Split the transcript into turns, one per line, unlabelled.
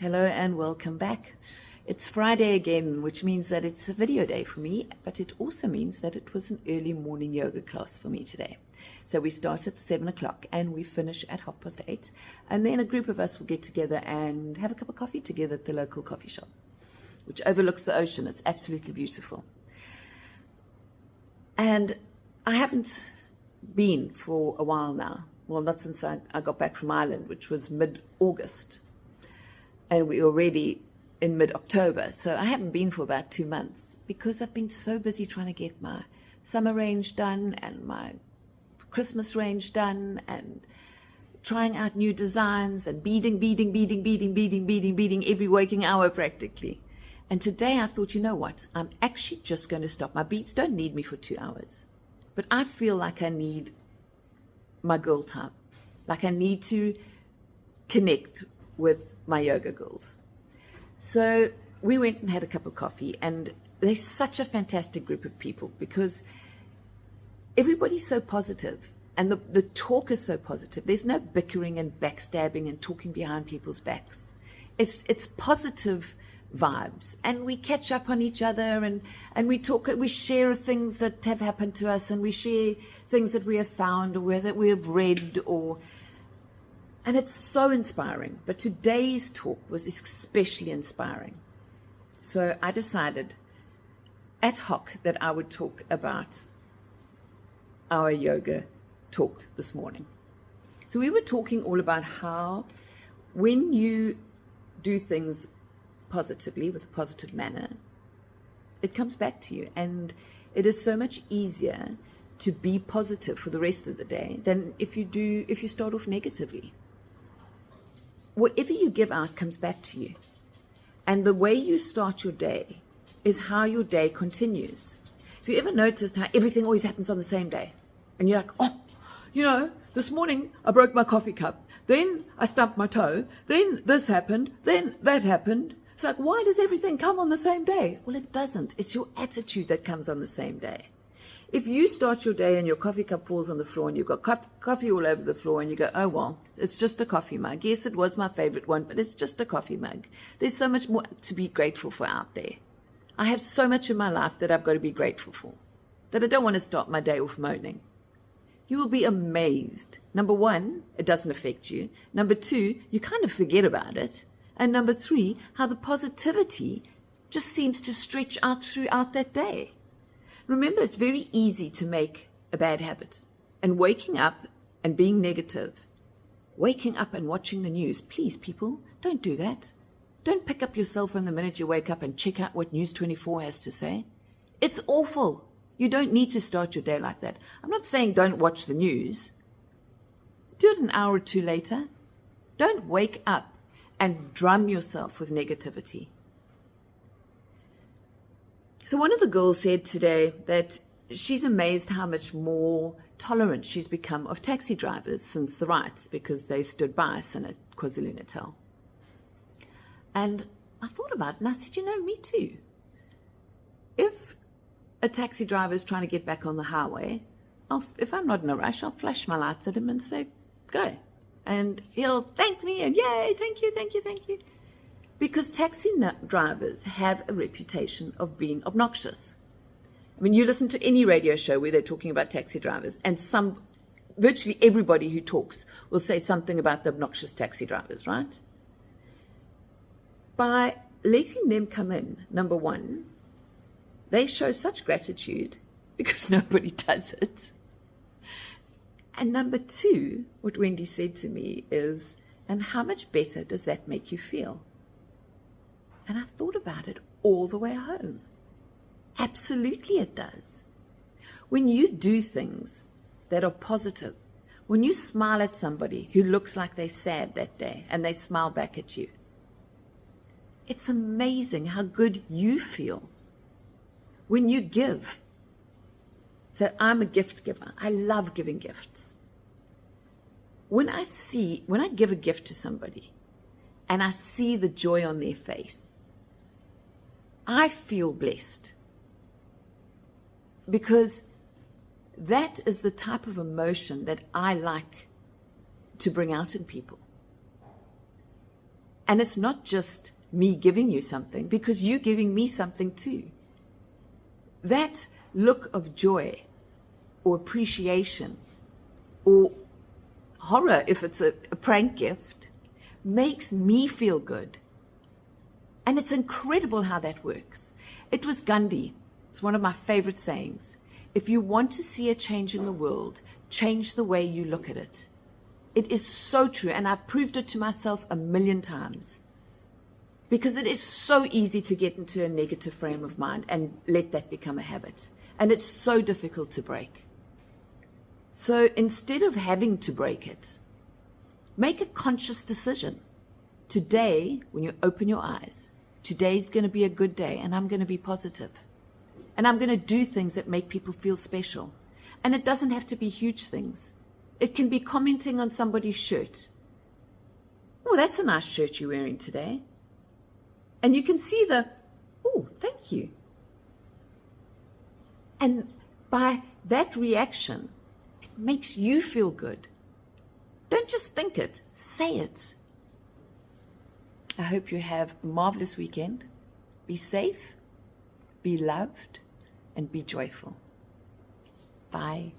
Hello and welcome back. It's Friday again, which means that it's a video day for me, but it also means that it was an early morning yoga class for me today. So we start at 7 o'clock and we finish at 8:30. And then a group of us will get together and have a cup of coffee together at the local coffee shop, which overlooks the ocean. It's absolutely beautiful. And I haven't been for a while now. Well, not since I got back from Ireland, which was mid-August. And we're already in mid-October, so I haven't been for about 2 months because I've been so busy trying to get my summer range done and my Christmas range done and trying out new designs and beading every waking hour practically. And today I thought, you know what, I'm actually just going to stop. My beads don't need me for 2 hours, but I feel like I need my girl time, like I need to connect with my yoga girls. So we went and had a cup of coffee, and they're such a fantastic group of people because everybody's so positive and the talk is so positive. There's no bickering and backstabbing and talking behind people's backs. It's positive vibes, and we catch up on each other and we talk, we share things that have happened to us, and we share things that we have found or that we have read and it's so inspiring. But today's talk was especially inspiring. So I decided ad hoc that I would talk about our yoga talk this morning. So we were talking all about how when you do things positively with a positive manner, it comes back to you, and it is so much easier to be positive for the rest of the day than if you start off negatively. Whatever you give out comes back to you. And the way you start your day is how your day continues. Have you ever noticed how everything always happens on the same day? And you're like, oh, this morning I broke my coffee cup. Then I stumped my toe. Then this happened. Then that happened. It's like, why does everything come on the same day? Well, it doesn't. It's your attitude that comes on the same day. If you start your day and your coffee cup falls on the floor and you've got coffee all over the floor and you go, oh, well, it's just a coffee mug. Yes, it was my favorite one, but it's just a coffee mug. There's so much more to be grateful for out there. I have so much in my life that I've got to be grateful for, that I don't want to start my day off moaning. You will be amazed. Number one, it doesn't affect you. Number two, you kind of forget about it. And number three, how the positivity just seems to stretch out throughout that day. Remember, it's very easy to make a bad habit. And waking up and being negative, waking up and watching the news, please, people, don't do that. Don't pick up your cell phone the minute you wake up and check out what News 24 has to say. It's awful. You don't need to start your day like that. I'm not saying don't watch the news. Do it an hour or two later. Don't wake up and drum yourself with negativity. So one of the girls said today that she's amazed how much more tolerant she's become of taxi drivers since the riots, because they stood by us in at KwaZulu-Natal. And I thought about it and I said, me too. If a taxi driver is trying to get back on the highway, if I'm not in a rush, I'll flash my lights at him and say, go. And he'll thank me and yay, thank you. Because taxi drivers have a reputation of being obnoxious. I mean, you listen to any radio show where they're talking about taxi drivers, and virtually everybody who talks will say something about the obnoxious taxi drivers, right? By letting them come in, number one, they show such gratitude because nobody does it. And number two, what Wendy said to me is, and how much better does that make you feel? And I thought about it all the way home. Absolutely it does. When you do things that are positive, when you smile at somebody who looks like they're sad that day and they smile back at you, it's amazing how good you feel. When you give. So I'm a gift giver. I love giving gifts. When I give a gift to somebody and I see the joy on their face, I feel blessed, because that is the type of emotion that I like to bring out in people. And it's not just me giving you something, because you're giving me something too. That look of joy or appreciation or horror, if it's a prank gift, makes me feel good. And it's incredible how that works. It was Gandhi. It's one of my favorite sayings. If you want to see a change in the world, change the way you look at it. It is so true, and I've proved it to myself a million times. Because it is so easy to get into a negative frame of mind and let that become a habit. And it's so difficult to break. So instead of having to break it, make a conscious decision. Today, when you open your eyes, today's going to be a good day, and I'm going to be positive. And I'm going to do things that make people feel special. And it doesn't have to be huge things. It can be commenting on somebody's shirt. Oh, that's a nice shirt you're wearing today. And you can see oh, thank you. And by that reaction, it makes you feel good. Don't just think it, say it. I hope you have a marvelous weekend. Be safe, be loved, and be joyful. Bye.